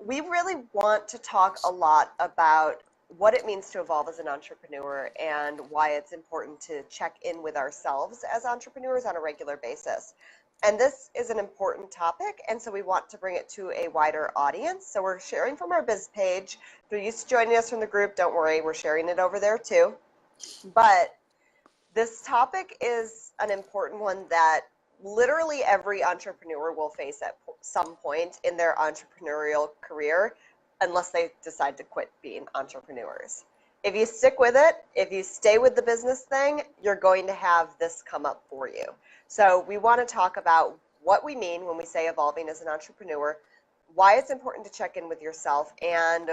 we really want to talk a lot about what it means to evolve as an entrepreneur and why it's important to check in with ourselves as entrepreneurs on a regular basis. And this is an important topic, and so we want to bring it to a wider audience. So we're sharing from our biz page. If you're used to joining us from the group, don't worry, we're sharing it over there too. But this topic is an important one that literally every entrepreneur will face at some point in their entrepreneurial career, unless they decide to quit being entrepreneurs. If you stick with it, if you stay with the business thing, you're going to have this come up for you. So we want to talk about what we mean when we say evolving as an entrepreneur, why it's important to check in with yourself, and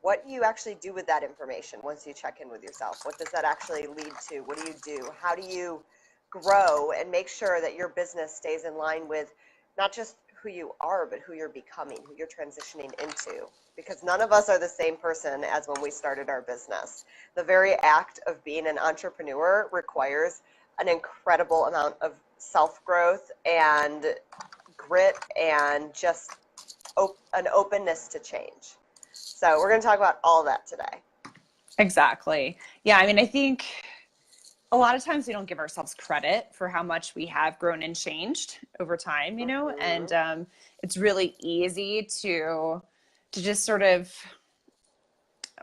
what you actually do with that information once you check in with yourself. What does that actually lead to? What do you do? How do you grow and make sure that your business stays in line with not just who you are, but who you're becoming, who you're transitioning into? Because none of us are the same person as when we started our business. The very act of being an entrepreneur requires an incredible amount of self-growth and grit and just an openness to change. So we're going to talk about all of that today. Exactly. Yeah, I mean, I think a lot of times we don't give ourselves credit for how much we have grown and changed over time, and it's really easy to just sort of,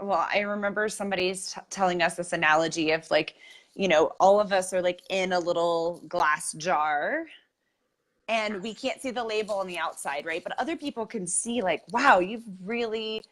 well, I remember somebody's telling us this analogy of like, all of us are like in a little glass jar and we can't see the label on the outside, right? But other people can see like, wow, you've really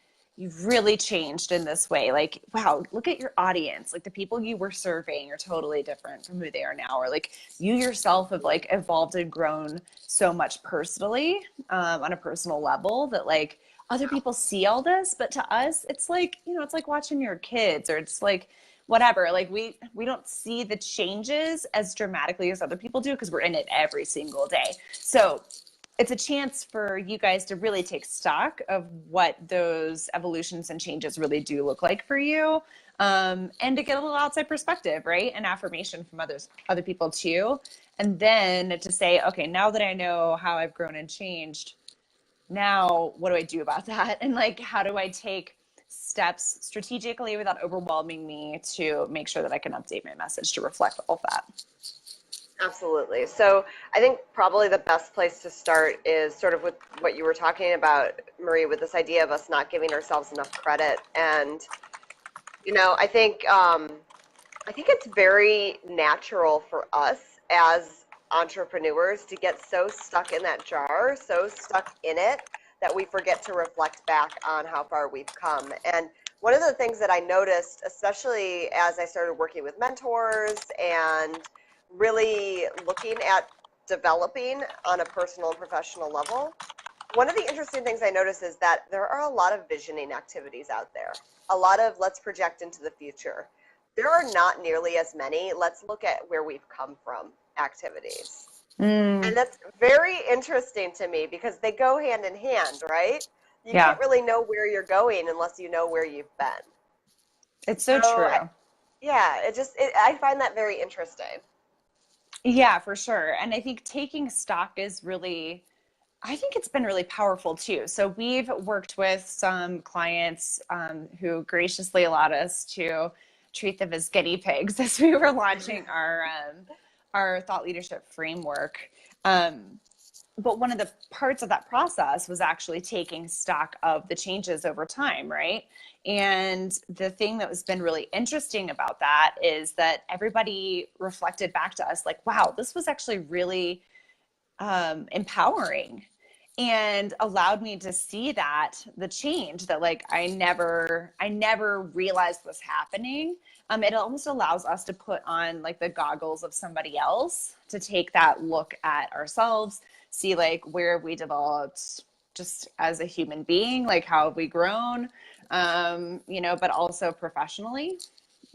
changed in this way. Like, wow, look at your audience. Like the people you were serving are totally different from who they are now. Or like you yourself have like evolved and grown so much personally, on a personal level that like other people see all this, but to us, it's like, it's like watching your kids, or it's like, whatever, like we don't see the changes as dramatically as other people do because we're in it every single day. So it's a chance for you guys to really take stock of what those evolutions and changes really do look like for you, and to get a little outside perspective, right? And affirmation from other people too. And then to say, okay, now that I know how I've grown and changed, now what do I do about that? And like, how do I take steps strategically without overwhelming me to make sure that I can update my message to reflect all of that? Absolutely. So I think probably the best place to start is sort of with what you were talking about, Marie, with this idea of us not giving ourselves enough credit. And, I think it's very natural for us as entrepreneurs to get so stuck in that jar, so stuck in it, that we forget to reflect back on how far we've come. And one of the things that I noticed, especially as I started working with mentors and really looking at developing on a personal and professional level, one of the interesting things I noticed is that there are a lot of visioning activities out there. A lot of let's project into the future. There are not nearly as many let's look at where we've come from activities. And that's very interesting to me because they go hand in hand, right? You Yeah, can't really know where you're going unless you know where you've been. it's so true. I find that very interesting. Yeah, for sure. And I think taking stock is really, I think it's been really powerful too. So we've worked with some clients, who graciously allowed us to treat them as guinea pigs as we were launching our thought leadership framework. But one of the parts of that process was actually taking stock of the changes over time, right? And the thing that has been really interesting about that is that everybody reflected back to us like, wow, this was actually really empowering, and allowed me to see that the change that like I never realized was happening. It almost allows us to put on like the goggles of somebody else to take that look at ourselves, see like where have we developed just as a human being, like how have we grown, but also professionally,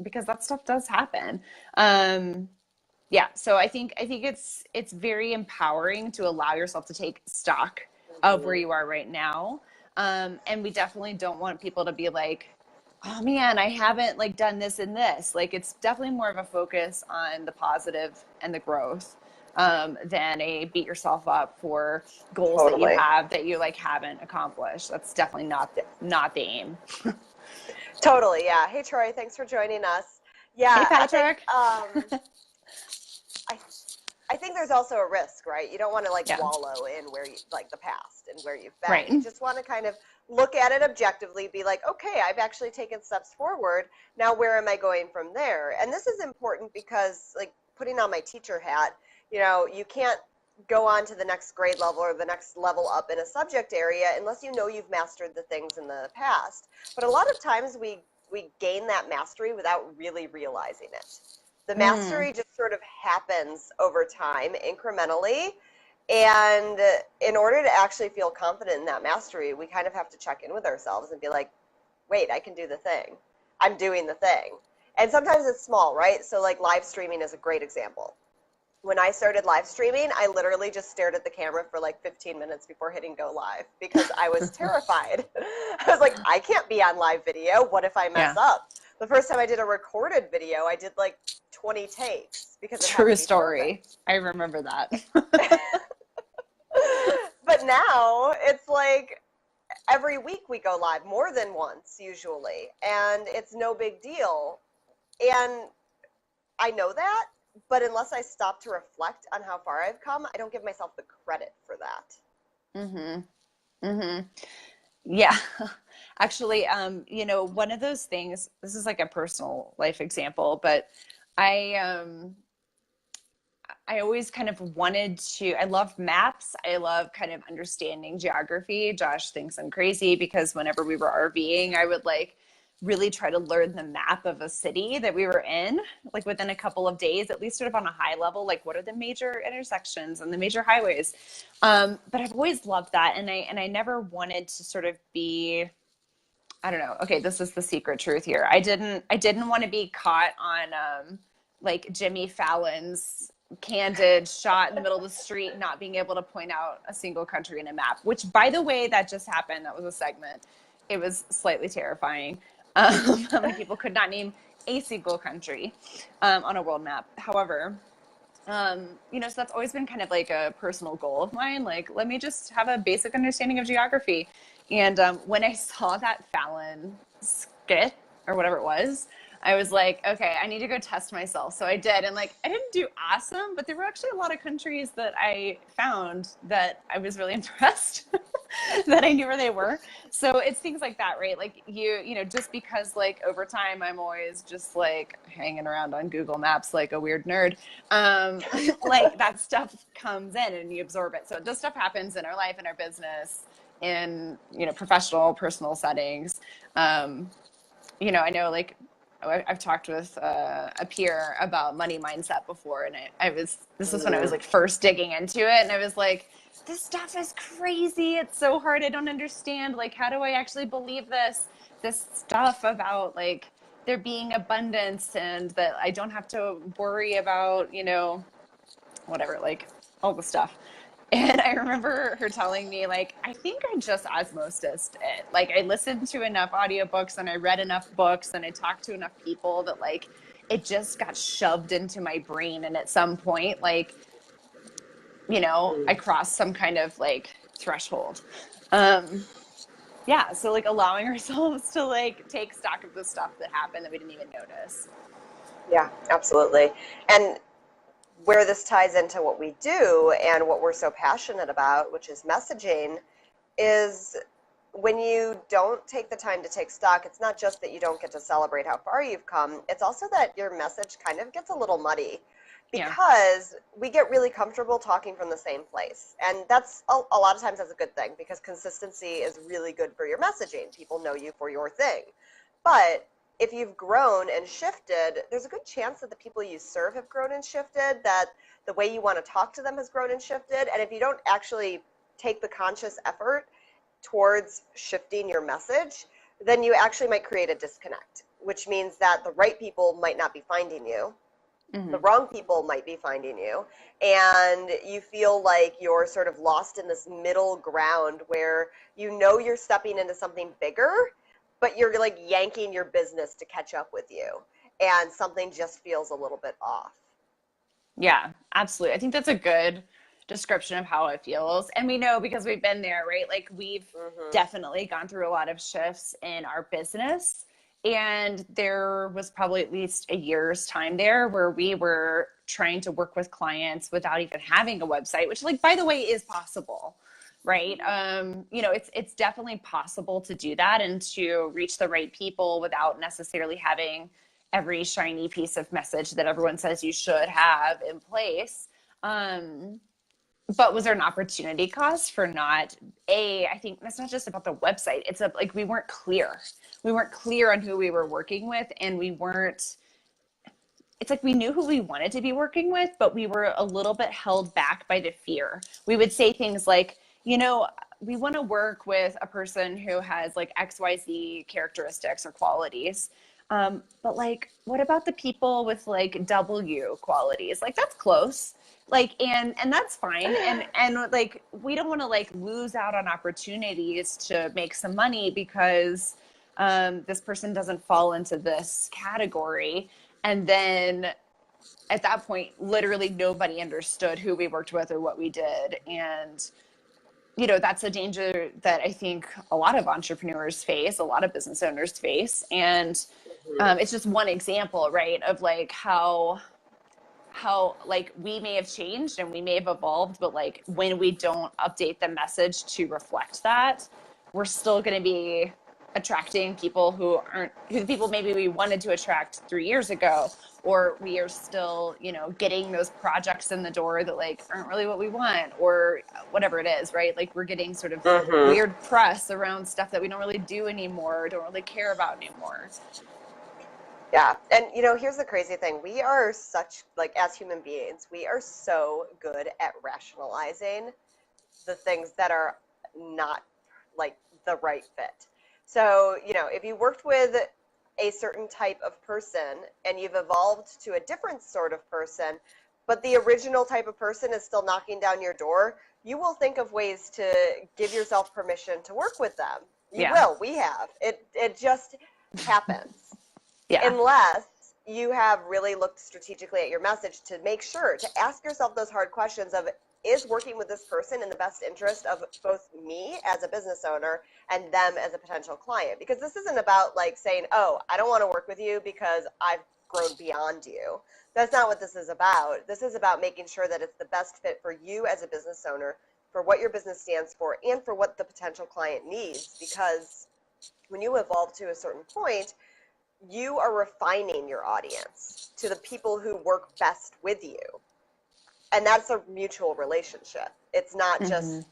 because that stuff does happen. Yeah, so I think it's very empowering to allow yourself to take stock of where you are right now. And we definitely don't want people to be like, oh man, I haven't like done this and this. Like it's definitely more of a focus on the positive and the growth. than a beat yourself up for goals that you Totally. have that you like haven't accomplished. That's definitely not the aim. Totally, yeah. Hey, Troy, thanks for joining us. Hey, Yeah, Patrick. I I think there's also a risk, right? You don't want to like Yeah. wallow in where you like the past and where you've been. Right. You just want to kind of look at it objectively, be like, okay, I've actually taken steps forward. Now where am I going from there? And this is important because like putting on my teacher hat, you can't go on to the next grade level or the next level up in a subject area unless you know you've mastered the things in the past. But a lot of times we gain that mastery without really realizing it. The mastery just sort of happens over time, incrementally. And in order to actually feel confident in that mastery, we kind of have to check in with ourselves and be like, wait, I can do the thing. I'm doing the thing. And sometimes it's small, right? So, like, live streaming is a great example. When I started live streaming, I literally just stared at the camera for like 15 minutes before hitting go live because I was terrified. I was like, I can't be on live video. What if I mess Yeah. up? The first time I did a recorded video, I did like 20 takes because it had True to be story. perfect. I remember that. But now it's like every week we go live, more than once usually, and it's no big deal. And I know that, but unless I stop to reflect on how far I've come, I don't give myself the credit for that. Yeah. Actually, one of those things, this is like a personal life example, but I I always kind of I love maps. I love kind of understanding geography. Josh thinks I'm crazy because whenever we were RVing, I would like really try to learn the map of a city that we were in, like within a couple of days, at least sort of on a high level, like what are the major intersections and the major highways. But I've always loved that. And I never wanted to sort of be, I don't know. Okay, this is the secret truth here. I didn't want to be caught on like Jimmy Fallon's candid shot in the middle of the street, not being able to point out a single country in a map, which by the way, that just happened. That was a segment. It was slightly terrifying. How many people could not name a single country on a world map. However, so that's always been kind of like a personal goal of mine. Like, let me just have a basic understanding of geography. And when I saw that Fallon skit or whatever it was, I was like, okay, I need to go test myself. So I did. And like, I didn't do awesome, but there were actually a lot of countries that I found that I was really impressed that I knew where they were. So it's things like that, right? Like just because like over time, I'm always just like hanging around on Google Maps like a weird nerd. Like that stuff comes in and you absorb it. So this stuff happens in our life, in our business, in, professional, personal settings. I know like I've talked with a peer about money mindset before, and this was when I was like first digging into it, and I was like, this stuff is crazy. It's so hard. I don't understand. Like, how do I actually believe this stuff about like there being abundance and that I don't have to worry about, whatever, like all the stuff. And I remember her telling me, like, I think I just osmosised it. Like, I listened to enough audiobooks and I read enough books and I talked to enough people that, like, it just got shoved into my brain. And at some point, like, I crossed some kind of, like, threshold. Yeah, so, like, allowing ourselves to, like, take stock of the stuff that happened that we didn't even notice. Yeah, absolutely. And where this ties into what we do and what we're so passionate about, which is messaging, is when you don't take the time to take stock, it's not just that you don't get to celebrate how far you've come, it's also that your message kind of gets a little muddy because we get really comfortable talking from the same place. And that's a lot of times that's a good thing because consistency is really good for your messaging. People know you for your thing. But if you've grown and shifted, there's a good chance that the people you serve have grown and shifted, that the way you want to talk to them has grown and shifted. And if you don't actually take the conscious effort towards shifting your message, then you actually might create a disconnect, which means that the right people might not be finding you. Mm-hmm. The wrong people might be finding you, and you feel like you're sort of lost in this middle ground where you're stepping into something bigger, but you're like yanking your business to catch up with you, and something just feels a little bit off. Yeah, absolutely. I think that's a good description of how it feels. And we know because we've been there, right? Like we've Hmm. definitely gone through a lot of shifts in our business. And there was probably at least a year's time there where we were trying to work with clients without even having a website, which, like, by the way, is possible, right? It's definitely possible to do that and to reach the right people without necessarily having every shiny piece of message that everyone says you should have in place. Um, but was there an opportunity cost for not I think that's not just about the website. It's like we weren't clear. We weren't clear on who we were working with, and we weren't it's like we knew who we wanted to be working with, but we were a little bit held back by the fear. We would say things like, we want to work with a person who has like XYZ characteristics or qualities. But like, what about the people with like W qualities? Like that's close. Like, and that's fine. And like, we don't want to like lose out on opportunities to make some money because this person doesn't fall into this category. And then at that point, literally nobody understood who we worked with or what we did. And, that's a danger that I think a lot of entrepreneurs face, a lot of business owners face. And it's just one example, right, of like how like we may have changed and we may have evolved, but like when we don't update the message to reflect that, we're still going to be attracting people who the people maybe we wanted to attract 3 years ago, or we are still, getting those projects in the door that like aren't really what we want, or whatever it is, right? Like we're getting sort of Hmm. weird press around stuff that we don't really do anymore, don't really care about anymore. Yeah. And here's the crazy thing. We are such, like, as human beings, we are so good at rationalizing the things that are not like the right fit. So, if you worked with a certain type of person and you've evolved to a different sort of person, but the original type of person is still knocking down your door, you will think of ways to give yourself permission to work with them. You Yeah. will. We have. It just happens. Yeah. Unless you have really looked strategically at your message to make sure to ask yourself those hard questions of, is working with this person in the best interest of both me as a business owner and them as a potential client? Because this isn't about like saying, oh, I don't want to work with you because I've grown beyond you. That's not what this is about. This is about making sure that it's the best fit for you as a business owner, for what your business stands for, and for what the potential client needs. Because when you evolve to a certain point, you are refining your audience to the people who work best with you. And that's a mutual relationship. It's not Mm-hmm. just,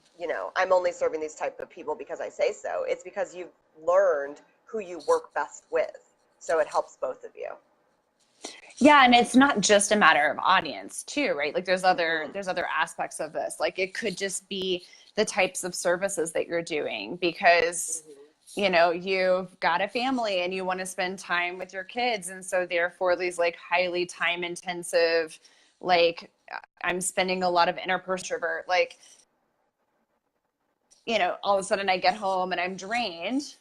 I'm only serving these type of people because I say so. It's because you've learned who you work best with. So it helps both of you. Yeah, and it's not just a matter of audience too, right? Like there's other Mm-hmm. there's other aspects of this. Like it could just be the types of services that you're doing because you've got a family and you want to spend time with your kids, and so therefore these like highly time intensive, like I'm spending a lot of interpersonal, like all of a sudden I get home and I'm drained.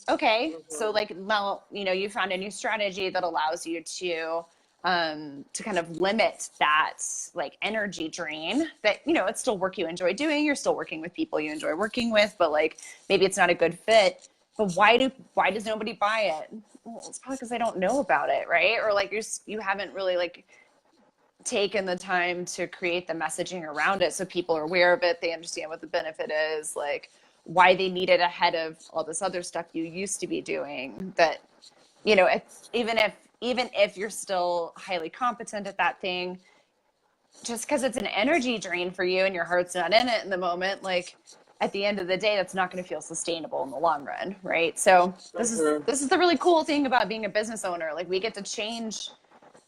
Okay, so Mm-hmm. like now, you found a new strategy that allows you to kind of limit that like energy drain that, it's still work you enjoy doing. You're still working with people you enjoy working with, but like maybe it's not a good fit. But why does nobody buy it? Well, it's probably because they don't know about it, right? Or like you haven't really like taken the time to create the messaging around it so people are aware of it, they understand what the benefit is, like why they need it ahead of all this other stuff you used to be doing. That it's, even if you're still highly competent at that thing, just because it's an energy drain for you and your heart's not in it in the moment, like at the end of the day that's not going to feel sustainable in the long run, right? So this is Mm-hmm. this is the really cool thing about being a business owner. Like we get to change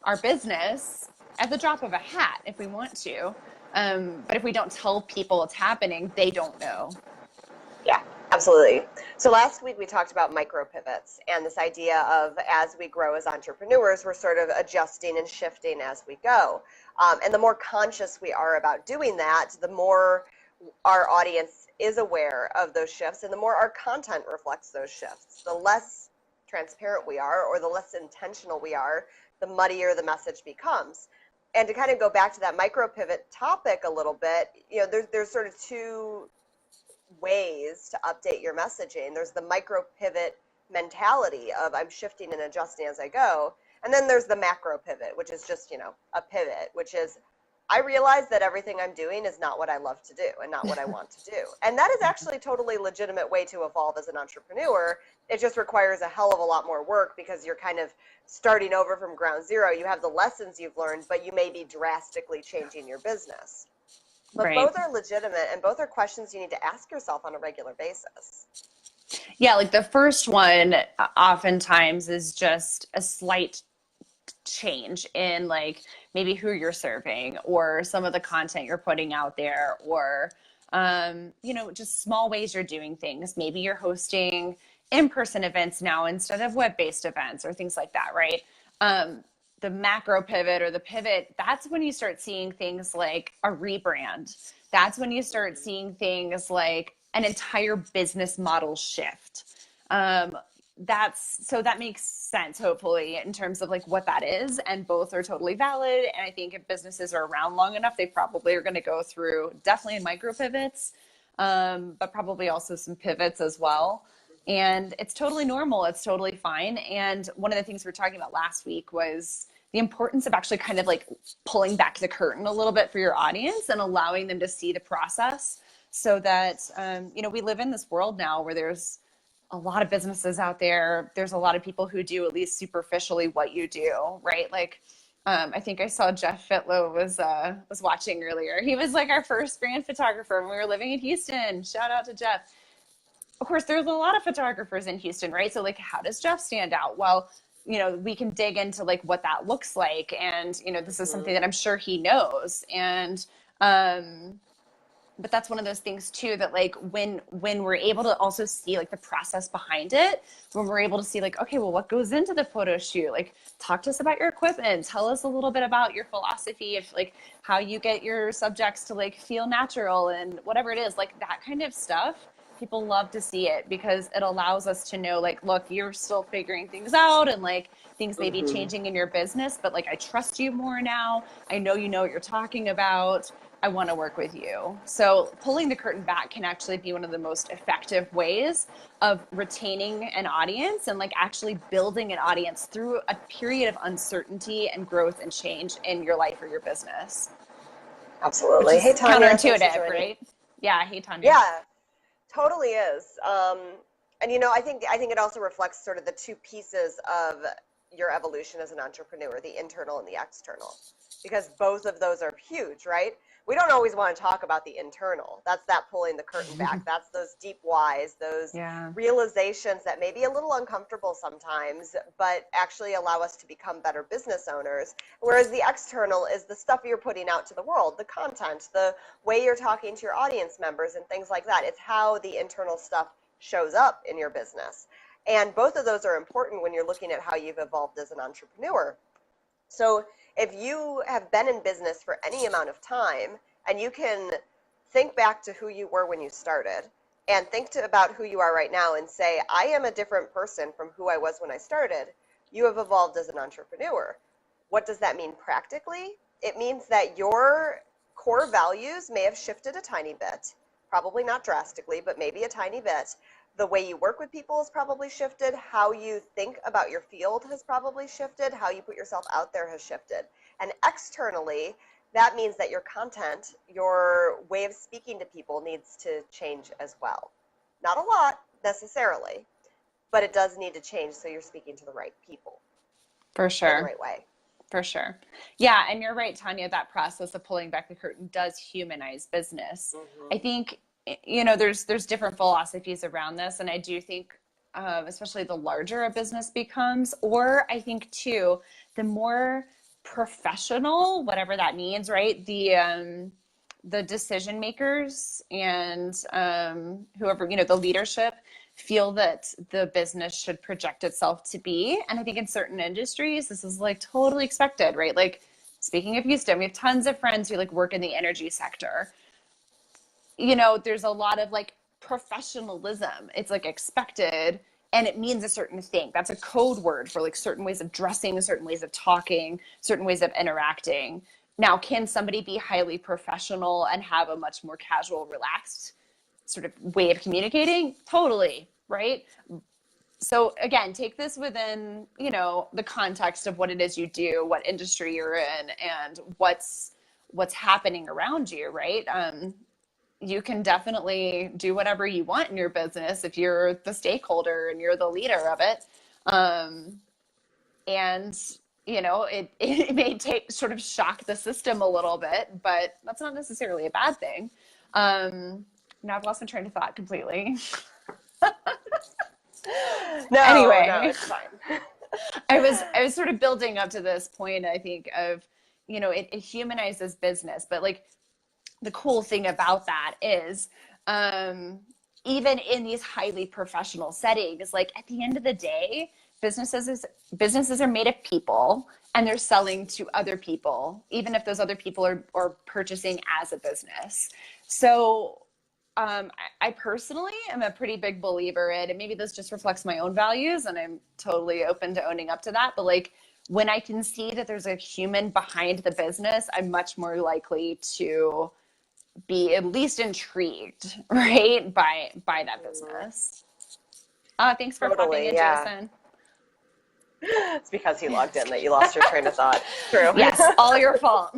our business at the drop of a hat if we want to. But if we don't tell people it's happening, they don't know. Yeah, absolutely. So last week we talked about micro pivots and this idea of, as we grow as entrepreneurs, we're sort of adjusting and shifting as we go. And the more conscious we are about doing that, the more our audience is aware of those shifts and the more our content reflects those shifts. The less transparent we are or the less intentional we are, the muddier the message becomes. And to kind of go back to that micro pivot topic a little bit, there's sort of two ways to update your messaging. There's the micro pivot mentality of I'm shifting and adjusting as I go. And then there's the macro pivot, which is just, a pivot, which is I realize that everything I'm doing is not what I love to do and not what I want to do. And that is actually a totally legitimate way to evolve as an entrepreneur. It just requires a hell of a lot more work because you're kind of starting over from ground zero. You have the lessons you've learned, but you may be drastically changing your business. But Right. both are legitimate and both are questions you need to ask yourself on a regular basis. Yeah, like the first one oftentimes is just a slight change in like maybe who you're serving or some of the content you're putting out there, or just small ways you're doing things. Maybe you're hosting in-person events now instead of web-based events or things like that, right? The macro pivot or the pivot, that's when you start seeing things like a rebrand. That's when you start seeing things like an entire business model shift. That makes sense, hopefully, in terms of like what that is, and both are totally valid. And I think if businesses are around long enough, they probably are going to go through definitely micro pivots, but probably also some pivots as well. And it's totally normal. It's totally fine. And one of the things we were talking about last week was the importance of actually kind of like pulling back the curtain a little bit for your audience and allowing them to see the process, so that, we live in this world now where there's a lot of businesses out there. There's a lot of people who do at least superficially what you do, right? Like, I think I saw Jeff Fitlow was watching earlier. He was like our first brand photographer when we were living in Houston. Shout out to Jeff. Of course, there's a lot of photographers in Houston, right? So like, how does Jeff stand out? Well, we can dig into like what that looks like. And, this is something that I'm sure he knows. And, but that's one of those things too, that like when we're able to also see like the process behind it, when we're able to see like, okay, well, what goes into the photo shoot? Like, talk to us about your equipment. Tell us a little bit about your philosophy of like how you get your subjects to like feel natural and whatever it is, like that kind of stuff. People love to see it because it allows us to know like, look, you're still figuring things out and like things may be changing in your business, but like I trust you more now. I know you know what you're talking about. I want to work with you. So pulling the curtain back can actually be one of the most effective ways of retaining an audience and like actually building an audience through a period of uncertainty and growth and change in your life or your business. Absolutely. Hey, Tanya. Counterintuitive, right? Yeah. Hey, Tanya. Yeah, totally is. And I think it also reflects sort of the two pieces of your evolution as an entrepreneur, the internal and the external, because both of those are huge, right? We don't always want to talk about the internal. That's that pulling the curtain back. That's those deep whys, those realizations that may be a little uncomfortable sometimes, but actually allow us to become better business owners. Whereas the external is the stuff you're putting out to the world, the content, the way you're talking to your audience members and things like that. It's how the internal stuff shows up in your business. And both of those are important when you're looking at how you've evolved as an entrepreneur. So if you have been in business for any amount of time and you can think back to who you were when you started and think about who you are right now and say, I am a different person from who I was when I started, you have evolved as an entrepreneur. What does that mean practically? It means that your core values may have shifted a tiny bit, probably not drastically, but maybe a tiny bit. The way you work with people has probably shifted. How you think about your field has probably shifted. How you put yourself out there has shifted. And externally, that means that your content, your way of speaking to people needs to change as well. Not a lot necessarily, but it does need to change so you're speaking to the right people. For sure. In the right way. For sure. Yeah. And you're right, Tanya, that process of pulling back the curtain does humanize business. I think there's different philosophies around this. And I do think, especially the larger a business becomes, or I think too, the more professional, whatever that means, right? The decision makers and whoever, the leadership feel that the business should project itself to be. And I think in certain industries, this is like totally expected, right? Like speaking of Houston, we have tons of friends who like work in the energy sector. There's a lot of like professionalism. It's like expected and it means a certain thing. That's a code word for like certain ways of dressing, certain ways of talking, certain ways of interacting. Now, can somebody be highly professional and have a much more casual, relaxed sort of way of communicating? Totally, right? So again, take this within, the context of what it is you do, what industry you're in, and what's happening around you, right? You can definitely do whatever you want in your business if you're the stakeholder and you're the leader of it. Um, and it may take sort of shock the system a little bit, but that's not necessarily a bad thing. Now I've lost my train of thought completely. No, Anyway, it's fine. I was sort of building up to this point, I think, of, it humanizes business, but like the cool thing about that is, even in these highly professional settings, like at the end of the day, businesses are made of people, and they're selling to other people, even if those other people are purchasing as a business. So I personally am a pretty big believer in, and maybe this just reflects my own values, and I'm totally open to owning up to that. But like when I can see that there's a human behind the business, I'm much more likely to be at least intrigued, right, by that business. Thanks for popping Totally, in, yeah. Jason. It's because you logged in that you lost your train of thought. True. Yes, all your fault.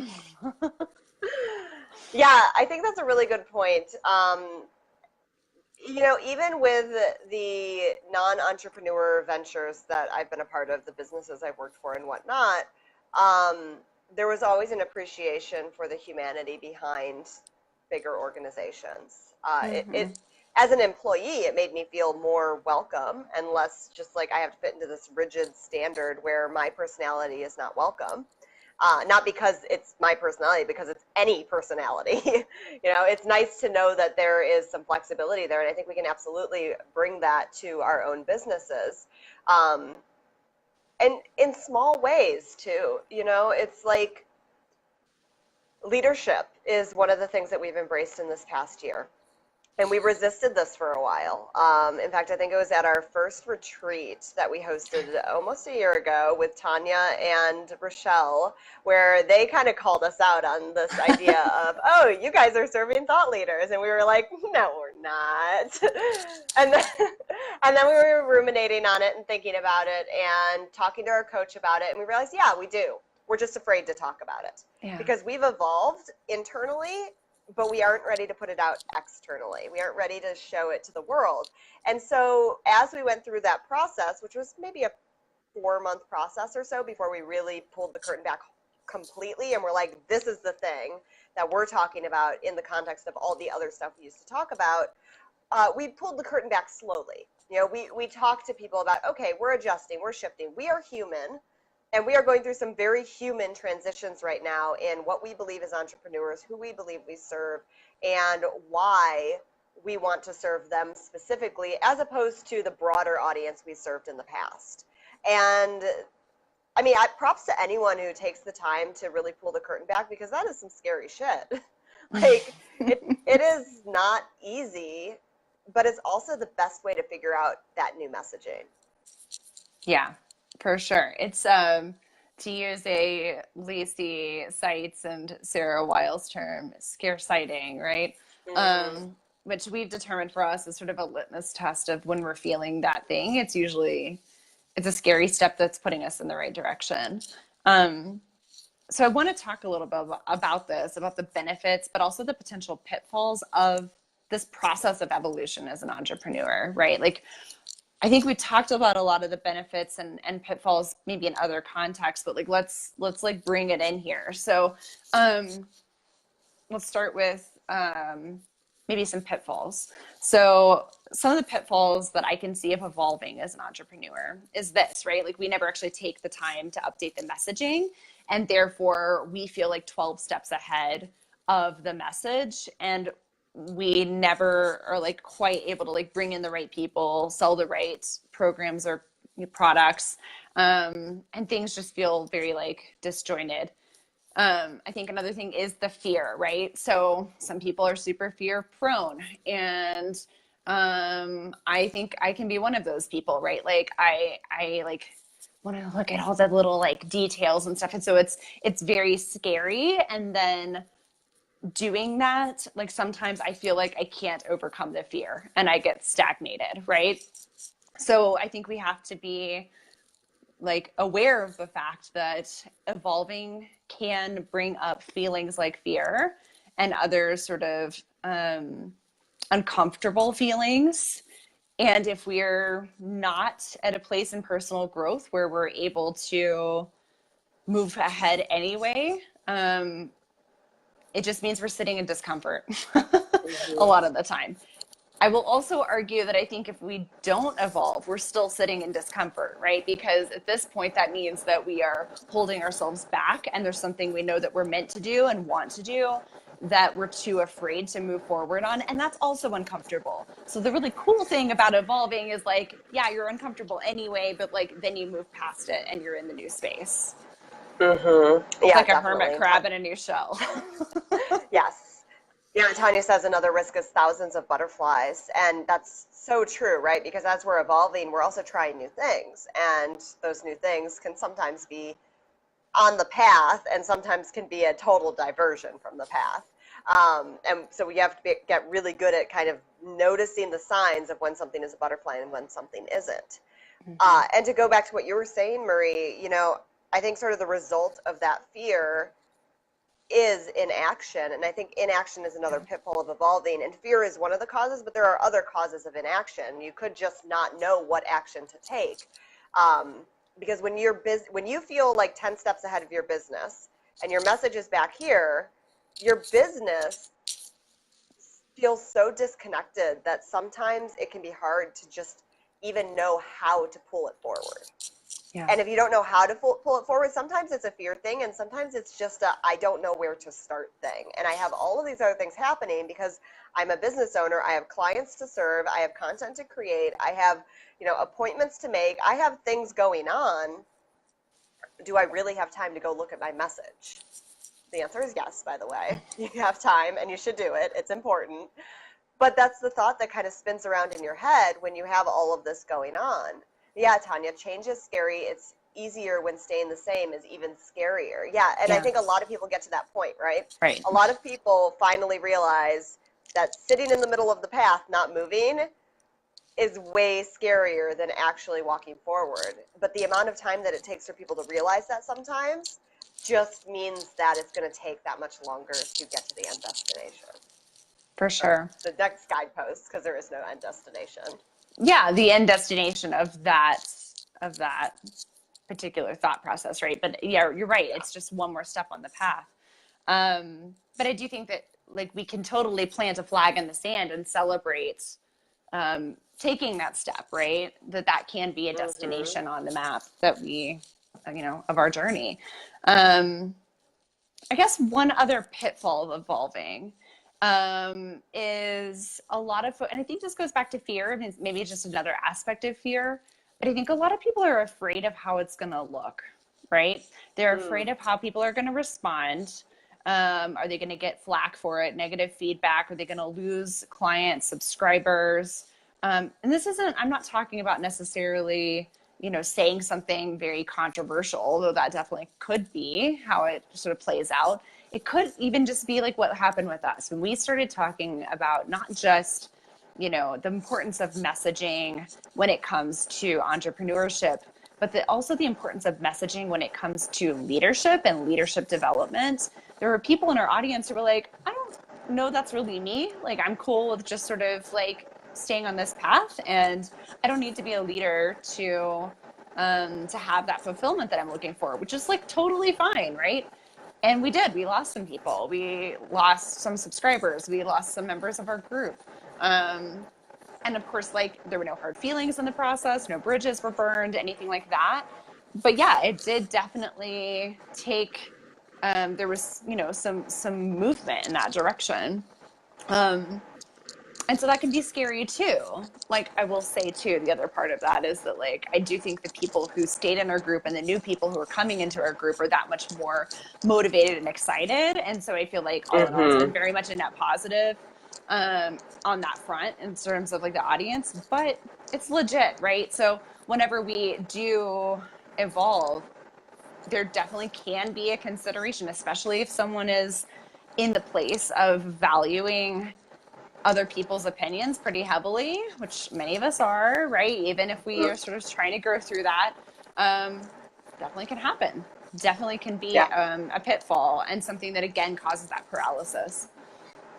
Yeah, I think that's a really good point. Even with the non-entrepreneur ventures that I've been a part of, the businesses I've worked for and whatnot, um, there was always an appreciation for the humanity behind bigger organizations. Mm-hmm. As an employee, it made me feel more welcome and less just like I have to fit into this rigid standard where my personality is not welcome. Not because it's my personality, because it's any personality. It's nice to know that there is some flexibility there, and I think we can absolutely bring that to our own businesses. Um, and in small ways too. It's like leadership is one of the things that we've embraced in this past year. And we resisted this for a while. In fact, I think it was at our first retreat that we hosted almost a year ago with Tanya and Rochelle, where they kind of called us out on this idea of, oh, you guys are serving thought leaders. And we were like, no, we're not. And then, and then we were ruminating on it and thinking about it and talking to our coach about it. And we realized, yeah, we do. We're just afraid to talk about it. Yeah. Because we've evolved internally, but we aren't ready to put it out externally. We aren't ready to show it to the world. And so as we went through that process, which was maybe a 4-month process or so before we really pulled the curtain back completely and we're like, this is the thing that we're talking about in the context of all the other stuff we used to talk about, we pulled the curtain back slowly. We talked to people about, okay, we're adjusting, we're shifting, we are human. And we are going through some very human transitions right now in what we believe as entrepreneurs, who we believe we serve, and why we want to serve them specifically, as opposed to the broader audience we served in the past. And I mean, props to anyone who takes the time to really pull the curtain back, because that is some scary shit. Like, it is not easy, but it's also the best way to figure out that new messaging. Yeah, for sure. It's to use a Lacey Sites and Sarah Wiles term, scare sighting, right? Mm-hmm. Which we've determined for us is sort of a litmus test of when we're feeling that thing. It's a scary step that's putting us in the right direction. Um, so I want to talk a little bit about this, about the benefits, but also the potential pitfalls of this process of evolution as an entrepreneur, right? Like I think we talked about a lot of the benefits and pitfalls maybe in other contexts, but like let's like bring it in here. So um, let's start with maybe some pitfalls. So some of the pitfalls that I can see of evolving as an entrepreneur is this, right? Like we never actually take the time to update the messaging, and therefore we feel like 12 steps ahead of the message, and we never are like quite able to like bring in the right people, sell the right programs or products, and things just feel very like disjointed. I think another thing is the fear, right? So some people are super fear prone, and I think I can be one of those people, right? Like I like want to look at all the little like details and stuff. And so it's very scary. And then doing that, like sometimes I feel like I can't overcome the fear and I get stagnated, right? So I think we have to be like aware of the fact that evolving can bring up feelings like fear and other sort of uncomfortable feelings. And if we're not at a place in personal growth where we're able to move ahead anyway, it just means we're sitting in discomfort a lot of the time. I will also argue that I think if we don't evolve, we're still sitting in discomfort, right? Because at this point, that means that we are holding ourselves back and there's something we know that we're meant to do and want to do that we're too afraid to move forward on. And that's also uncomfortable. So the really cool thing about evolving is like, yeah, you're uncomfortable anyway, but like then you move past it and you're in the new space. Mm-hmm. It's Yeah, like a definitely. hermit crab in a new shell. Yes. Yeah, Tanya says another risk is thousands of butterflies. And that's so true, right? Because as we're evolving, we're also trying new things. And those new things can sometimes be on the path and sometimes can be a total diversion from the path. And so we have to get really good at kind of noticing the signs of when something is a butterfly and when something isn't. And to go back to what you were saying, Marie, I think sort of the result of that fear is inaction. And I think inaction is another pitfall of evolving. And fear is one of the causes, but there are other causes of inaction. You could just not know what action to take. Because when you feel like 10 steps ahead of your business and your message is back here, your business feels so disconnected that sometimes it can be hard to just even know how to pull it forward. Yeah. And if you don't know how to pull it forward, sometimes it's a fear thing, and sometimes it's just a I don't know where to start thing. And I have all of these other things happening because I'm a business owner. I have clients to serve. I have content to create. I have, appointments to make. I have things going on. Do I really have time to go look at my message? The answer is yes, by the way. You have time, and you should do it. It's important. But that's the thought that kind of spins around in your head when you have all of this going on. Yeah, Tanya, change is scary. It's easier when staying the same is even scarier. Yeah, and I think a lot of people get to that point, right? Right. A lot of people finally realize that sitting in the middle of the path, not moving, is way scarier than actually walking forward. But the amount of time that it takes for people to realize that sometimes just means that it's going to take that much longer to get to the end destination. For sure. The next guidepost, because there is no end destination. Yeah, the end destination of that particular thought process, right? But yeah, you're right. It's just one more step on the path. But I do think that like we can totally plant a flag in the sand and celebrate taking that step, right? That can be a destination on the map that we, of our journey. I guess one other pitfall of evolving is a lot of, and I think this goes back to fear, and maybe it's just another aspect of fear, but I think a lot of people are afraid of how it's going to look, right? They're afraid of how people are going to respond. Are they going to get flack for it, negative feedback? Are they going to lose clients, subscribers? And this isn't, I'm not talking about necessarily, saying something very controversial, although that definitely could be how it sort of plays out. It could even just be like what happened with us when we started talking about not just, the importance of messaging when it comes to entrepreneurship, but also the importance of messaging when it comes to leadership and leadership development. There were people in our audience who were like, I don't know that's really me. Like, I'm cool with just sort of like staying on this path, and I don't need to be a leader to have that fulfillment that I'm looking for, which is like totally fine, right? And we lost some people. We lost some subscribers. We lost some members of our group. And of course, like there were no hard feelings in the process, no bridges were burned, anything like that. But yeah, it did definitely take, there was, some movement in that direction. And so that can be scary too. Like I will say too, the other part of that is that like, I do think the people who stayed in our group and the new people who are coming into our group are that much more motivated and excited. And so I feel like all in all, it's been very much a net positive on that front in terms of like the audience, but it's legit, right? So whenever we do evolve, there definitely can be a consideration, especially if someone is in the place of valuing other people's opinions pretty heavily, which many of us are, right? Even if we are sort of trying to grow through that, definitely can happen. Definitely can be a pitfall, and something that again causes that paralysis.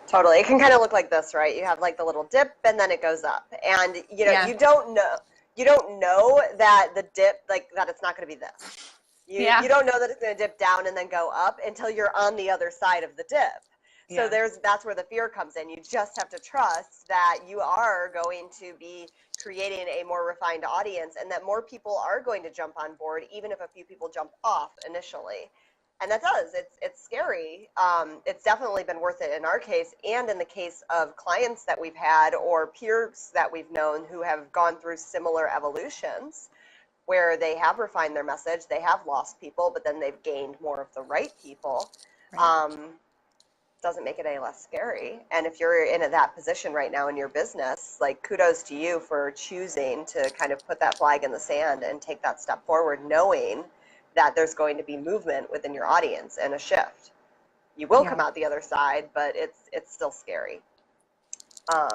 Totally. It can kind of look like this, right? You have like the little dip and then it goes up. And you don't know that the dip, like that it's not going to be this. You don't know that it's going to dip down and then go up until you're on the other side of the dip. So that's where the fear comes in. You just have to trust that you are going to be creating a more refined audience, and that more people are going to jump on board, even if a few people jump off initially. And that does. It's scary. It's definitely been worth it in our case, and in the case of clients that we've had or peers that we've known who have gone through similar evolutions, where they have refined their message, they have lost people, but then they've gained more of the right people. Right. Doesn't make it any less scary. And if you're in that position right now in your business, like, kudos to you for choosing to kind of put that flag in the sand and take that step forward, knowing that there's going to be movement within your audience and a shift. You will come out the other side, but it's still scary. I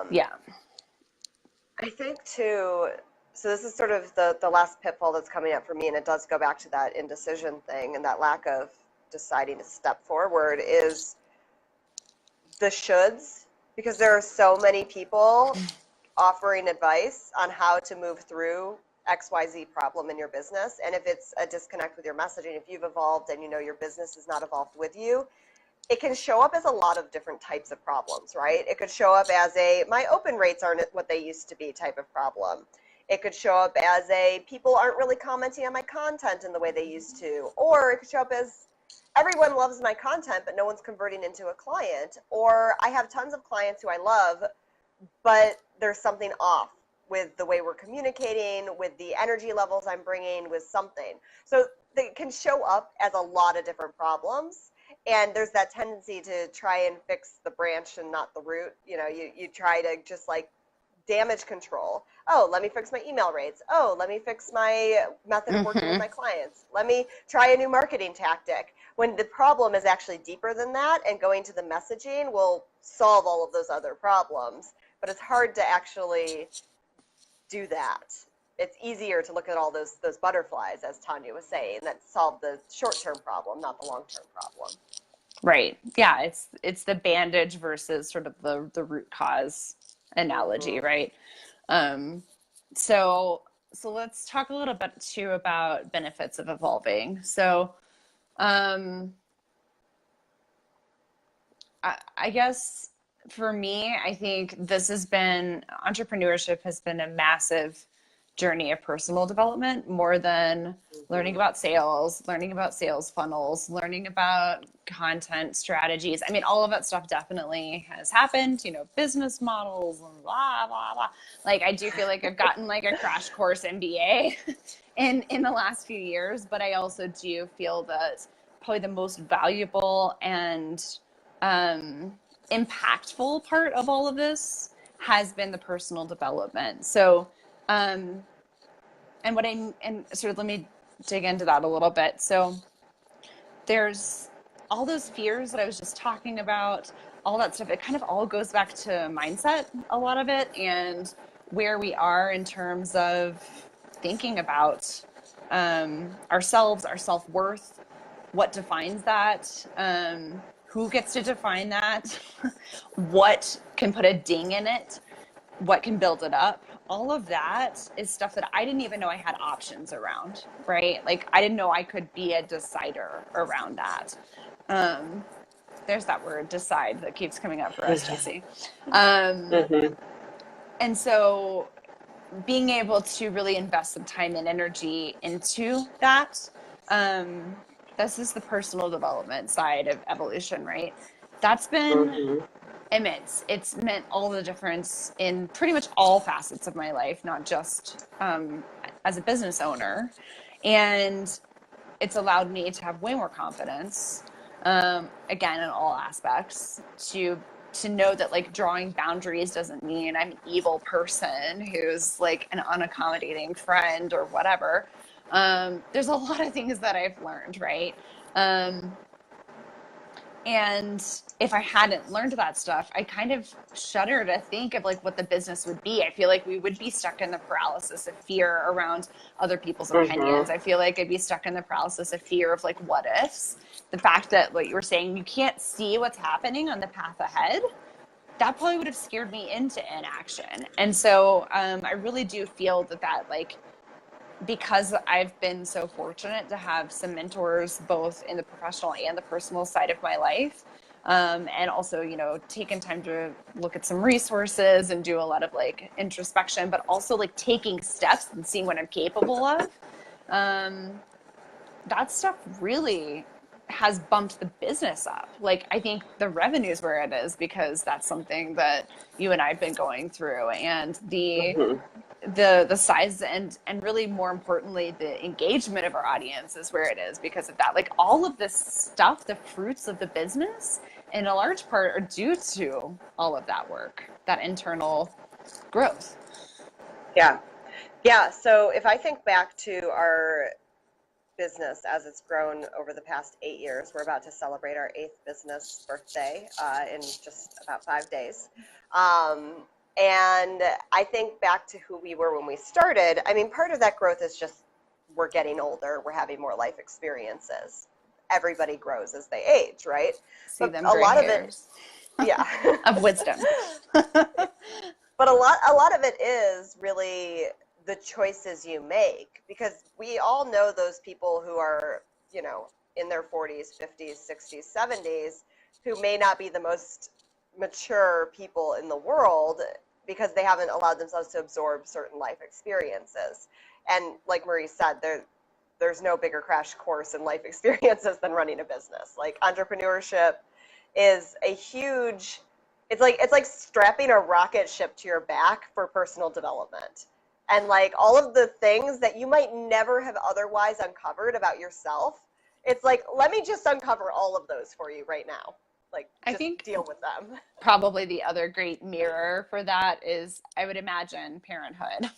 think too, so this is sort of the last pitfall that's coming up for me, and it does go back to that indecision thing and that lack of deciding to step forward, is the shoulds, because there are so many people offering advice on how to move through XYZ problem in your business. And if it's a disconnect with your messaging, if you've evolved and your business is not evolved with you, it can show up as a lot of different types of problems, right? It could show up as my open rates aren't what they used to be type of problem. It could show up as people aren't really commenting on my content in the way they used to. Or it could show up as everyone loves my content, but no one's converting into a client. Or I have tons of clients who I love, but there's something off with the way we're communicating, with the energy levels I'm bringing, with something. So they can show up as a lot of different problems. And there's that tendency to try and fix the branch and not the root. You try to just like damage control. Oh, let me fix my email rates. Oh, let me fix my method of working with my clients. Let me try a new marketing tactic. When the problem is actually deeper than that, and going to the messaging will solve all of those other problems. But it's hard to actually do that. It's easier to look at all those butterflies, as Tanya was saying, that solve the short-term problem, not the long-term problem. Right. Yeah. It's the bandage versus sort of the root cause analogy, right? So let's talk a little bit too about benefits of evolving. So, I guess for me, I think entrepreneurship has been a massive journey of personal development, more than learning about sales, learning about sales funnels, learning about content strategies. I mean, all of that stuff definitely has happened, business models and blah, blah, blah. Like, I do feel like I've gotten like a crash course MBA in the last few years, but I also do feel that probably the most valuable and impactful part of all of this has been the personal development. So, and sort of let me dig into that a little bit. So there's all those fears that I was just talking about, all that stuff. It kind of all goes back to mindset, a lot of it, and where we are in terms of thinking about ourselves, our self-worth, what defines that, who gets to define that, what can put a ding in it, what can build it up. All of that is stuff that I didn't even know I had options around, right? Like, I didn't know I could be a decider around that. There's that word, decide, that keeps coming up for us, Jesse. And so being able to really invest some time and energy into that, this is the personal development side of evolution, right? That's been immense. It's meant all the difference in pretty much all facets of my life, not just as a business owner. And it's allowed me to have way more confidence, again, in all aspects, to know that like drawing boundaries doesn't mean I'm an evil person who's like an unaccommodating friend or whatever. There's a lot of things that I've learned, right? Um, and if I hadn't learned that stuff, I kind of shudder to think of like what the business would be. I feel like we would be stuck in the paralysis of fear around other people's opinions. I feel like I'd be stuck in the paralysis of fear of like what ifs. The fact that what you were saying, you can't see what's happening on the path ahead, that probably would have scared me into inaction. And so I really do feel that like, because I've been so fortunate to have some mentors both in the professional and the personal side of my life, and also, you know, taking time to look at some resources and do a lot of like introspection, but also like taking steps and seeing what I'm capable of. Um, that stuff really has bumped the business up. Like, I think the revenue is where it is because that's something that you and I've been going through, and the size and really more importantly the engagement of our audience is where it is because of that. Like, all of this stuff, the fruits of the business in a large part are due to all of that work, that internal growth. Yeah. So if I think back to our business as it's grown over the past 8 years, we're about to celebrate our 8th business birthday in just about 5 days. Um, and I think back to who we were when we started. I mean, part of that growth is just we're getting older, we're having more life experiences. Everybody grows as they age, right? See But them a gray lot of hairs it, yeah. of wisdom. But a lot of it is really the choices you make, because we all know those people who are, you know, in their 40s, 50s, 60s, 70s, who may not be the most mature people in the world because they haven't allowed themselves to absorb certain life experiences. And like Marie said, there's no bigger crash course in life experiences than running a business. Like, entrepreneurship is a huge, it's like strapping a rocket ship to your back for personal development. And like all of the things that you might never have otherwise uncovered about yourself, it's like, let me just uncover all of those for you right now. Like, I just think deal with them. probably the other great mirror for that is, I would imagine, parenthood.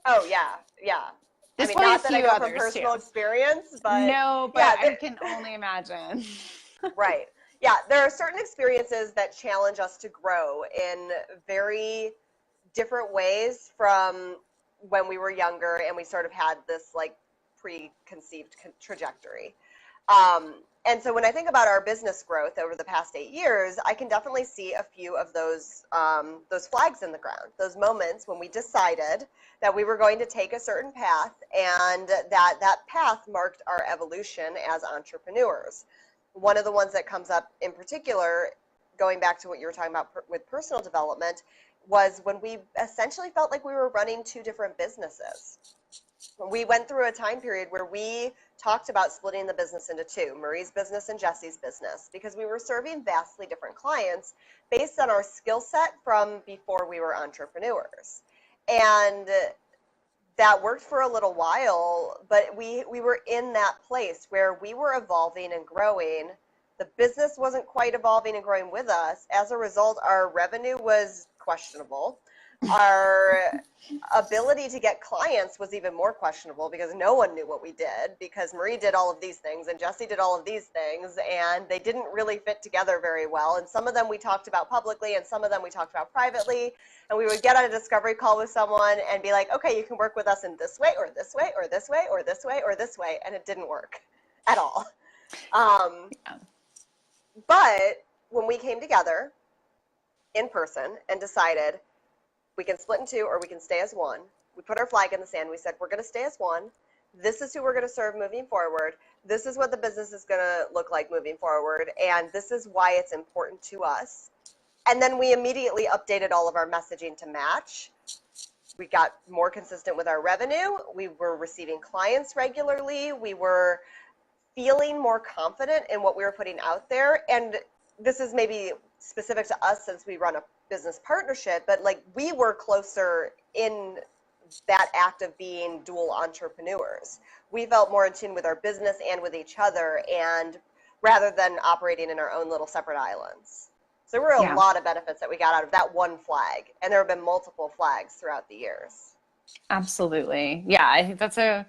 Oh yeah, yeah. I There's mean, probably a not that I few know from others too. personal experience, but No, but yeah, I can only imagine. right. Yeah, there are certain experiences that challenge us to grow in very different ways from when we were younger and we sort of had this like preconceived trajectory. And so when I think about our business growth over the past 8 years, I can definitely see a few of those flags in the ground, those moments when we decided that we were going to take a certain path, and that path marked our evolution as entrepreneurs. One of the ones that comes up in particular, going back to what you were talking about with personal development, was when we essentially felt like we were running two different businesses. We went through a time period where we talked about splitting the business into two, Marie's business and Jesse's business, because we were serving vastly different clients based on our skill set from before we were entrepreneurs. And that worked for a little while, but we were in that place where we were evolving and growing. The business wasn't quite evolving and growing with us. As a result, our revenue was questionable. Our ability to get clients was even more questionable because no one knew what we did, because Marie did all of these things and Jesse did all of these things, and they didn't really fit together very well. And some of them we talked about publicly and some of them we talked about privately. And we would get on a discovery call with someone and be like, okay, you can work with us in this way or this way or this way or this way or this way. And it didn't work at all. Um, Yeah. but when we came together in person and decided we can split in two or we can stay as one, we put our flag in the sand. We said, we're going to stay as one. This is who we're going to serve moving forward. This is what the business is going to look like moving forward. And this is why it's important to us. And then we immediately updated all of our messaging to match. We got more consistent with our revenue. We were receiving clients regularly. We were feeling more confident in what we were putting out there. And this is maybe specific to us since we run a business partnership, but like, we were closer in that act of being dual entrepreneurs. We felt more in tune with our business and with each other, and rather than operating in our own little separate islands. So there were a Yeah. lot of benefits that we got out of that one flag, and there have been multiple flags throughout the years. Absolutely. Yeah, I think that's a